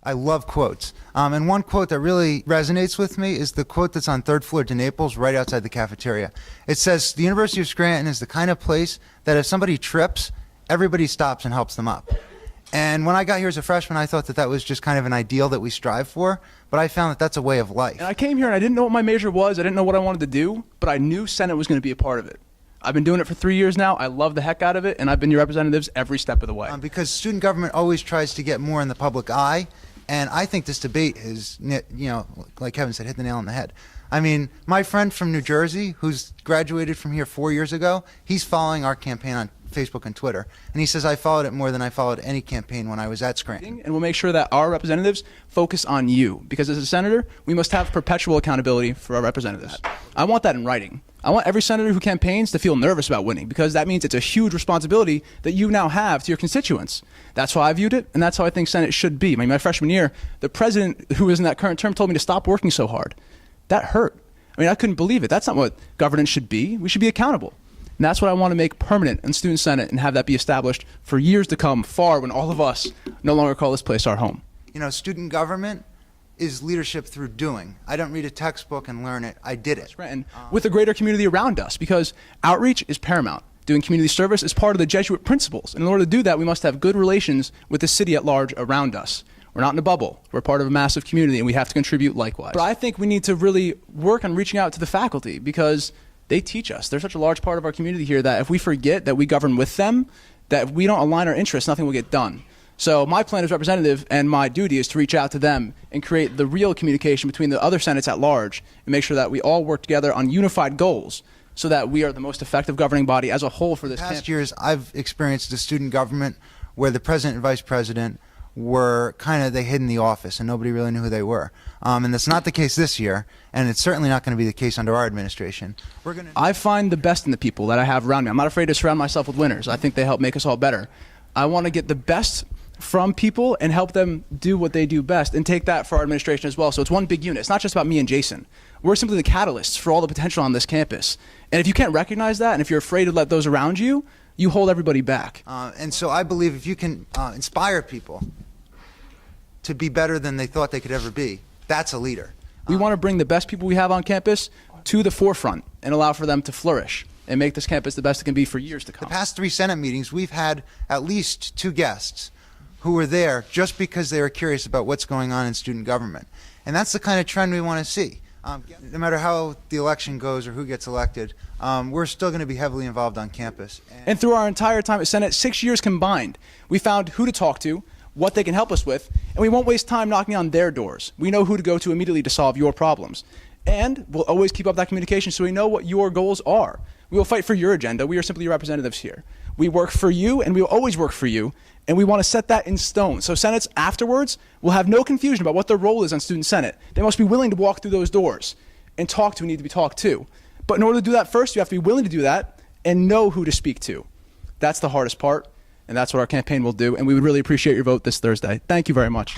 I love quotes. And one quote that really resonates with me is the quote that's on Third Floor to Naples, right outside the cafeteria. It says, the University of Scranton is the kind of place that if somebody trips, everybody stops and helps them up. And when I got here as a freshman, I thought that that was just kind of an ideal that we strive for, but I found that that's a way of life. And I came here and I didn't know what my major was, I didn't know what I wanted to do, but I knew Senate was going to be a part of it. I've been doing it for 3 years now. I love the heck out of it, and I've been your representatives every step of the way. Because student government always tries to get more in the public eye, and I think this debate is, like Kevin said, hit the nail on the head. I mean, my friend from New Jersey, who's graduated from here 4 years ago, he's following our campaign on Facebook and Twitter, and he says, I followed it more than I followed any campaign when I was at Scranton. And we'll make sure that our representatives focus on you, because as a senator, we must have perpetual accountability for our representatives. I want that in writing. I want every senator who campaigns to feel nervous about winning, because that means it's a huge responsibility that you now have to your constituents. That's how I viewed it, and that's how I think Senate should be. I mean, my freshman year, the president who was in that current term told me to stop working so hard. That hurt. I mean, I couldn't believe it. That's not what governance should be. We should be accountable. And that's what I want to make permanent in Student Senate and have that be established for years to come, far when all of us no longer call this place our home. You know, student government is leadership through doing. I don't read a textbook and learn it. I did it. And with a greater community around us, because outreach is paramount. Doing community service is part of the Jesuit principles. And in order to do that, we must have good relations with the city at large around us. We're not in a bubble. We're part of a massive community, and we have to contribute likewise. But I think we need to really work on reaching out to the faculty, because they teach us. They're such a large part of our community here that if we forget that we govern with them, that if we don't align our interests, nothing will get done. So my plan as representative and my duty is to reach out to them and create the real communication between the other senates at large and make sure that we all work together on unified goals so that we are the most effective governing body as a whole for this campaign. Past years, I've experienced a student government where the president and vice president were they hid in the office and nobody really knew who they were. And that's not the case this year, and it's certainly not going to be the case under our administration. I find the best in the people that I have around me. I'm not afraid to surround myself with winners. I think they help make us all better. I want to get the best from people and help them do what they do best and take that for our administration as well. So it's one big unit. It's not just about me and Jason. We're simply the catalysts for all the potential on this campus. And if you can't recognize that, and if you're afraid to let those around you, you hold everybody back. And so I believe if you can inspire people to be better than they thought they could ever be, that's a leader. We want to bring the best people we have on campus to the forefront and allow for them to flourish and make this campus the best it can be for years to come. The past 3 Senate meetings, we've had at least 2 guests who were there just because they were curious about what's going on in student government. And that's the kind of trend we want to see. No matter how the election goes or who gets elected, we're still going to be heavily involved on campus. And through our entire time at Senate, 6 years combined, we found who to talk to, what they can help us with, and we won't waste time knocking on their doors. We know who to go to immediately to solve your problems. And we'll always keep up that communication so we know what your goals are. We will fight for your agenda. We are simply your representatives here. We work for you, and we will always work for you, and we want to set that in stone. So Senates afterwards will have no confusion about what their role is on Student Senate. They must be willing to walk through those doors and talk to who need to be talked to. But in order to do that first, you have to be willing to do that and know who to speak to. That's the hardest part. And that's what our campaign will do. And we would really appreciate your vote this Thursday. Thank you very much.